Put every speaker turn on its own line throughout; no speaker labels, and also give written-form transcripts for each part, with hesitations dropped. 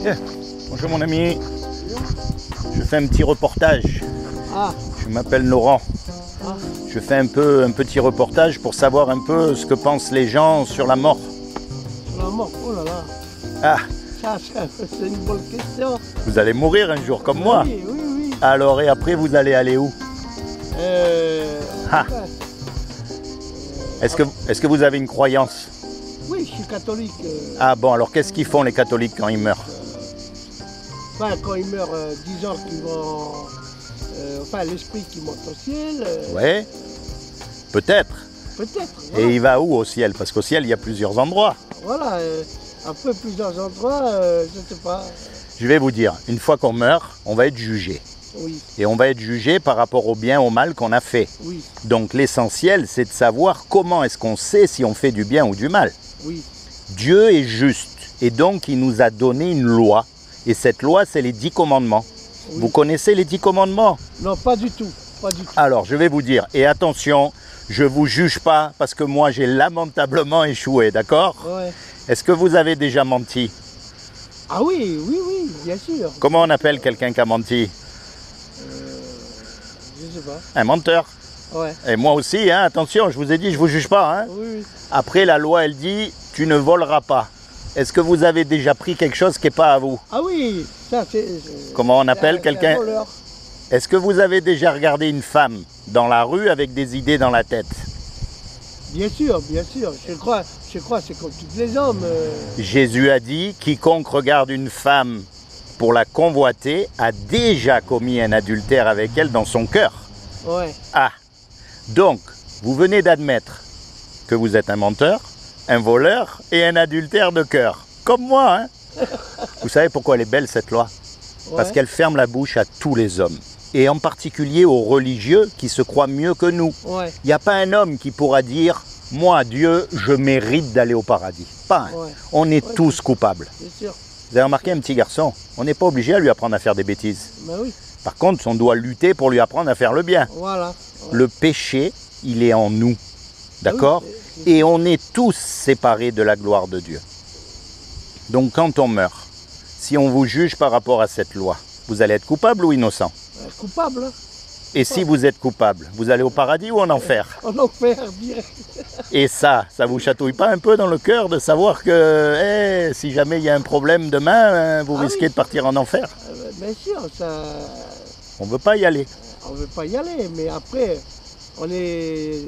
Yeah. Bonjour mon ami, je fais un petit reportage.
Ah.
Je m'appelle Laurent.
Ah.
Je fais un petit reportage pour savoir un peu ce que pensent les gens sur la mort.
Sur la mort, oh là là.
Ah,
Ça, c'est une bonne question.
vous allez mourir un jour comme moi.
Oui, oui, oui.
Alors et après vous allez aller où? Ah. Est-ce que vous avez une croyance?
Oui, je suis catholique.
Ah bon, alors qu'est-ce qu'ils font les catholiques quand ils meurent?
Quand ils meurent, disons qu'ils vont... l'esprit qui monte au ciel.
Ouais, peut-être.
Peut-être.
Et il va où au ciel? Parce qu'au ciel, il y a plusieurs endroits.
Voilà, après plusieurs endroits, je ne sais pas.
Je vais vous dire, une fois qu'on meurt, on va être jugé.
Oui.
Et on va être jugé par rapport au bien, au mal qu'on a fait.
Oui.
Donc l'essentiel, c'est de savoir comment est-ce qu'on sait si on fait du bien ou du mal.
Oui.
Dieu est juste. Et donc, il nous a donné une loi. Et cette loi, c'est les 10 commandements.
Oui.
Vous connaissez les 10 commandements?
Non, pas du tout. Pas du tout.
Alors, je vais vous dire, et attention, je ne vous juge pas parce que moi, j'ai lamentablement échoué, d'accord?
Ouais.
Est-ce que vous avez déjà menti?
Ah oui, oui, oui, bien sûr.
Comment on appelle quelqu'un qui a menti?
Je ne sais pas.
Un menteur.
Ouais.
Et moi aussi, hein, attention, je vous ai dit, je ne vous juge pas. Hein.
Oui, oui.
Après, la loi, elle dit, tu ne voleras pas. Est-ce que vous avez déjà pris quelque chose qui n'est pas à vous?
Ah oui, ça c'est...
Comment on appelle quelqu'un?
un voleur.
Est-ce que vous avez déjà regardé une femme dans la rue avec des idées dans la tête?
Bien sûr, bien sûr. Je crois c'est comme tous les hommes.
Jésus a dit, quiconque regarde une femme pour la convoiter a déjà commis un adultère avec elle dans son cœur.
Ouais.
Ah, donc, vous venez d'admettre que vous êtes un menteur, un voleur et un adultère de cœur. Comme moi, hein. Vous savez pourquoi elle est belle cette loi? Parce qu'elle ferme la bouche à tous les hommes. Et en particulier aux religieux qui se croient mieux que nous.
Ouais.
Il n'y a pas un homme qui pourra dire « Moi, Dieu, je mérite d'aller au paradis ». Pas un.
Ouais.
On est tous coupables.
Bien sûr.
Vous avez remarqué un petit garçon, on n'est pas obligé à lui apprendre à faire des bêtises.
Ben oui.
Par contre, on doit lutter pour lui apprendre à faire le bien.
Voilà.
Le péché, il est en nous. D'accord?
Oui,
Et on est tous séparés de la gloire de Dieu. Donc quand on meurt, si on vous juge par rapport à cette loi, vous allez être coupable ou innocent?
Coupable. Hein.
Et si vous êtes coupable, vous allez au paradis ou en enfer?
En enfer, direct.
Et ça vous chatouille pas un peu dans le cœur de savoir que si jamais il y a un problème demain, vous risquez de partir en enfer?
Bien sûr, ça...
On ne veut pas y aller.
On ne veut pas y aller, mais après, on est...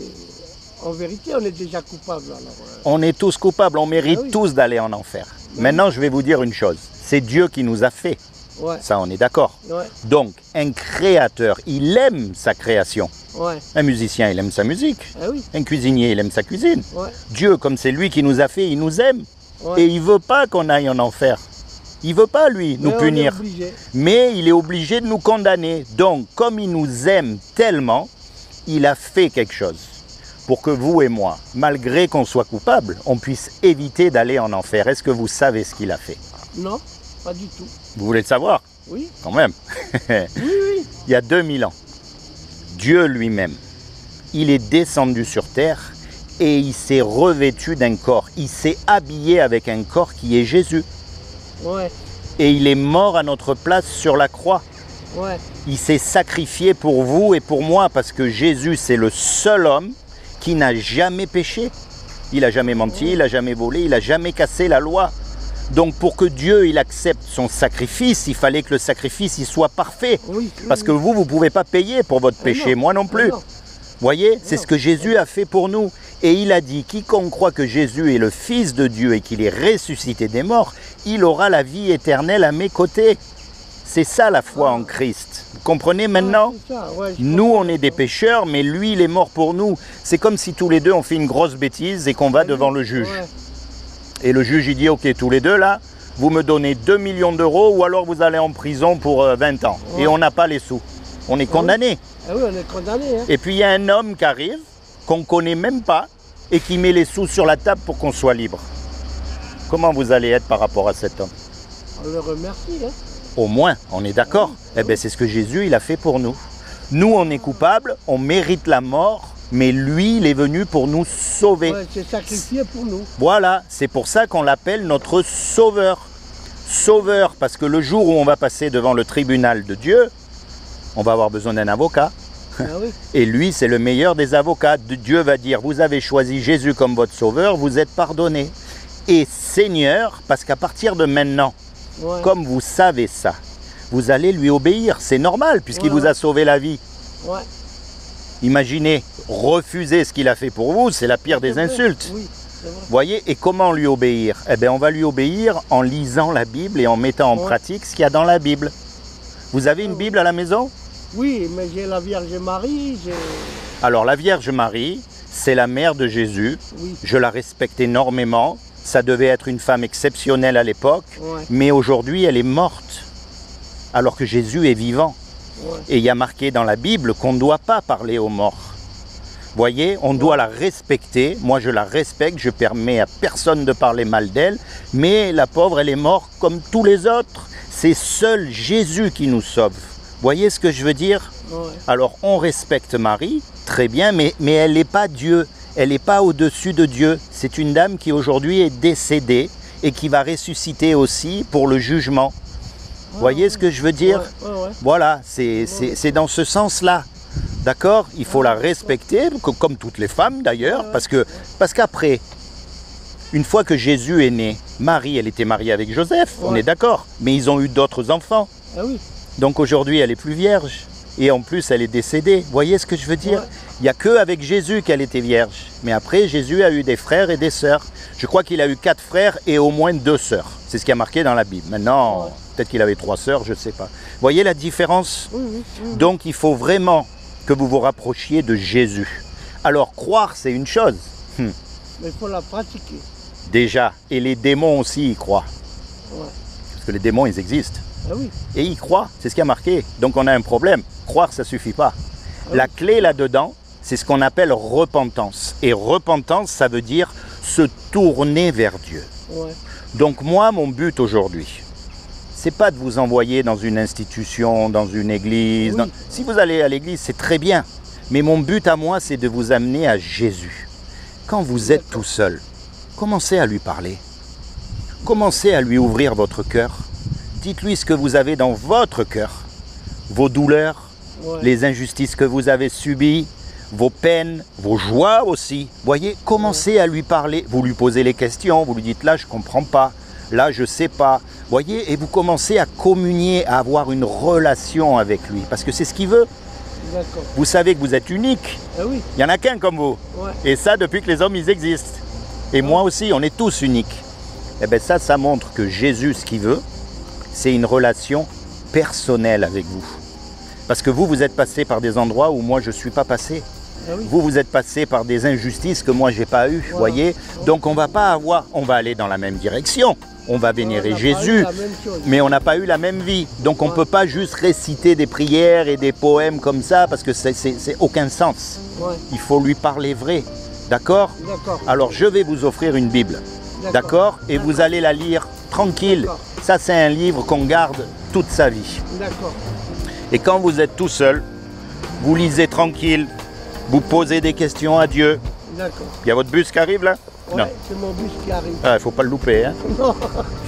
En vérité, on est déjà coupable. Alors,
On est tous coupables, on mérite
oui.
tous d'aller en enfer. Maintenant, je vais vous dire une chose. C'est Dieu qui nous a fait.
Ouais.
Ça, on est d'accord.
Ouais.
Donc, un créateur, il aime sa création.
Ouais.
Un musicien, il aime sa musique.
Ah oui.
Un cuisinier, il aime sa cuisine.
Ouais.
Dieu, comme c'est lui qui nous a fait, il nous aime.
Ouais.
Et il ne veut pas qu'on aille en enfer. Il ne veut pas, lui, nous
Mais
punir.
on est obligé.
Mais il est obligé de nous condamner. Donc, comme il nous aime tellement, il a fait quelque chose pour que vous et moi, malgré qu'on soit coupable, on puisse éviter d'aller en enfer. Est-ce que vous savez ce qu'il a fait?
Non, pas du tout.
Vous voulez le savoir?
Oui.
Quand même.
Oui, oui.
Il y a 2000 ans, Dieu lui-même, il est descendu sur terre et il s'est revêtu d'un corps. Il s'est habillé avec un corps qui est Jésus.
Ouais.
Et il est mort à notre place sur la croix.
Ouais.
Il s'est sacrifié pour vous et pour moi parce que Jésus, c'est le seul homme qui n'a jamais péché. Il n'a jamais menti, il n'a jamais volé, il n'a jamais cassé la loi. Donc pour que Dieu il accepte son sacrifice, il fallait que le sacrifice il soit parfait.
Oui,
Parce que vous ne pouvez pas payer pour votre péché, moi non plus.
Non.
Voyez, c'est ce que Jésus a fait pour nous. Et il a dit, quiconque croit que Jésus est le Fils de Dieu et qu'il est ressuscité des morts, il aura la vie éternelle à mes côtés. C'est ça la foi en Christ. Vous comprenez maintenant?
C'est ça, ouais,
Nous, on est des pécheurs, mais lui, il est mort pour nous. C'est comme si tous les deux, on fait une grosse bêtise et qu'on va devant le juge.
Ouais.
Et le juge, il dit, ok, tous les deux, là, vous me donnez 2 millions d'euros ou alors vous allez en prison pour 20 ans.
Ouais.
Et on n'a pas les sous. On est condamné.
Ah oui, on est condamné. Hein.
Et puis, il y a un homme qui arrive, qu'on ne connaît même pas, et qui met les sous sur la table pour qu'on soit libre. Comment vous allez être par rapport à cet homme?
On le remercie. Hein.
Au moins, on est d'accord. Eh bien, c'est ce que Jésus, il a fait pour nous. Nous, on est coupables, on mérite la mort, mais lui, il est venu pour nous sauver.
Ouais, c'est sacrifié pour nous.
Voilà, c'est pour ça qu'on l'appelle notre sauveur. Sauveur, parce que le jour où on va passer devant le tribunal de Dieu, on va avoir besoin d'un avocat.
Ah oui.
Et lui, c'est le meilleur des avocats. Dieu va dire, vous avez choisi Jésus comme votre sauveur, vous êtes pardonné. Et Seigneur, parce qu'à partir de maintenant,
Ouais.
comme vous savez ça, vous allez lui obéir. C'est normal, puisqu'il
Ouais,
vous a sauvé la vie.
Ouais.
Imaginez, refuser ce qu'il a fait pour vous, c'est la pire des
C'est vrai.
insultes.
Oui, c'est vrai.
Voyez, et comment lui obéir? Eh bien, on va lui obéir en lisant la Bible et en mettant en
Ouais.
pratique ce qu'il y a dans la Bible. Vous avez une Bible à la maison?
Oui, mais j'ai la Vierge Marie, j'ai...
Alors, la Vierge Marie, c'est la mère de Jésus.
Oui,
Je la respecte énormément. Ça devait être une femme exceptionnelle à l'époque,
ouais,
mais aujourd'hui, elle est morte, alors que Jésus est vivant.
ouais.
Et il y a marqué dans la Bible qu'on ne doit pas parler aux morts. Voyez, on doit la respecter. Moi, je la respecte. Je permets à personne de parler mal d'elle. Mais la pauvre, elle est morte comme tous les autres. C'est seul Jésus qui nous sauve. Voyez ce que je veux dire?
Ouais.
Alors, on respecte Marie, très bien, mais elle n'est pas Dieu. Elle n'est pas au-dessus de Dieu. C'est une dame qui aujourd'hui est décédée et qui va ressusciter aussi pour le jugement. Voyez ce que je veux dire?
Ouais, ouais, ouais.
Voilà, c'est dans ce sens-là. D'accord? Il faut la respecter, comme toutes les femmes d'ailleurs, parce qu'après, une fois que Jésus est né, Marie, elle était mariée avec Joseph, on
Ouais.
est d'accord, mais ils ont eu d'autres enfants.
Ah oui,
Donc aujourd'hui, elle est plus vierge. Et en plus, elle est décédée. Voyez ce que je veux dire?
Ouais.
Il n'y a qu'avec Jésus qu'elle était vierge. Mais après, Jésus a eu des frères et des sœurs. Je crois qu'il a eu 4 frères et au moins 2 sœurs. C'est ce qui a marqué dans la Bible. Maintenant,
Ouais.
peut-être qu'il avait 3 sœurs, je ne sais pas. Voyez la différence?
oui, oui, oui.
Donc il faut vraiment que vous vous rapprochiez de Jésus. Alors croire, c'est une chose,
Mais il faut la pratiquer.
déjà. Et les démons aussi y croient.
Ouais.
Parce que les démons, ils existent.
Ah oui,
Et ils croient, c'est ce qui a marqué. Donc on a un problème. Croire, ça ne suffit pas.
Ah
La
oui.
clé là-dedans, c'est ce qu'on appelle repentance. Et repentance, ça veut dire se tourner vers Dieu.
ouais.
Donc moi, mon but aujourd'hui, c'est pas de vous envoyer dans une institution, dans une église.
Oui.
Si vous allez à l'église, c'est très bien. Mais mon but à moi, c'est de vous amener à Jésus. Quand vous êtes tout seul, commencez à lui parler. Commencez à lui ouvrir votre cœur. Dites-lui ce que vous avez dans votre cœur. Vos douleurs,
Ouais.
les injustices que vous avez subies, vos peines, vos joies aussi. Voyez, commencez à lui parler. Vous lui posez les questions, vous lui dites là, je ne comprends pas. Là, je ne sais pas. Voyez, et vous commencez à communier, à avoir une relation avec lui. Parce que c'est ce qu'il veut.
D'accord.
Vous savez que vous êtes unique.
Ah oui,
Il n'y en a qu'un comme vous.
ouais.
Et ça, depuis que les hommes, ils existent. Et moi aussi, on est tous uniques. Et bien ça montre que Jésus, ce qu'il veut, c'est une relation personnelle avec vous. Parce que vous, vous êtes passé par des endroits où moi, je ne suis pas passé.
Ah oui.
Vous, vous êtes passé par des injustices que moi, je n'ai pas eues.
Voilà.
Voyez. Donc, on va pas avoir... On va aller dans la même direction. On va vénérer
On a pas
Jésus.
eu la même chose.
Mais on n'a pas eu la même vie. Donc on ne
Ouais.
peut pas juste réciter des prières et des poèmes comme ça parce que c'est aucun sens.
Ouais.
Il faut lui parler vrai. D'accord?
D'accord.
Alors je vais vous offrir une Bible. D'accord? Et vous allez la lire tranquille.
D'accord.
Ça c'est un livre qu'on garde toute sa vie.
D'accord.
Et quand vous êtes tout seul, vous lisez tranquille, vous posez des questions à Dieu.
D'accord.
Il y a votre bus qui arrive là?
Ouais,
Non.
c'est mon bus qui arrive.
Ah, il ne faut pas le louper. Hein?
Non,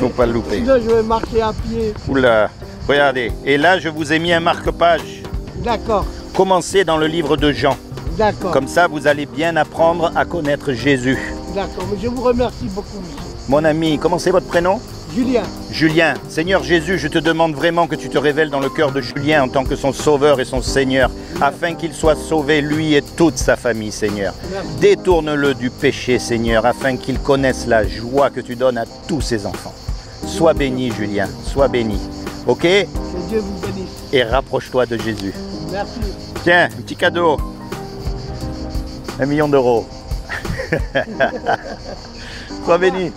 Faut pas le louper.
sinon je vais marcher à pied.
Oula, regardez. Et là je vous ai mis un marque-page.
D'accord.
Commencez dans le livre de Jean.
D'accord.
Comme ça, vous allez bien apprendre à connaître Jésus.
D'accord. Mais je vous remercie beaucoup, monsieur.
Mon ami, comment c'est votre prénom?
Julien.
Julien. Seigneur Jésus, je te demande vraiment que tu te révèles dans le cœur de Julien en tant que son sauveur et son Seigneur, afin qu'il soit sauvé, lui et toute sa famille, Seigneur.
Merci.
Détourne-le du péché, Seigneur, afin qu'il connaisse la joie que tu donnes à tous ses enfants. Sois béni, Julien. Sois béni. Ok?
Que Dieu vous bénisse.
Et rapproche-toi de Jésus.
Merci.
Tiens, un petit cadeau. 1 million d'euros. Sois béni.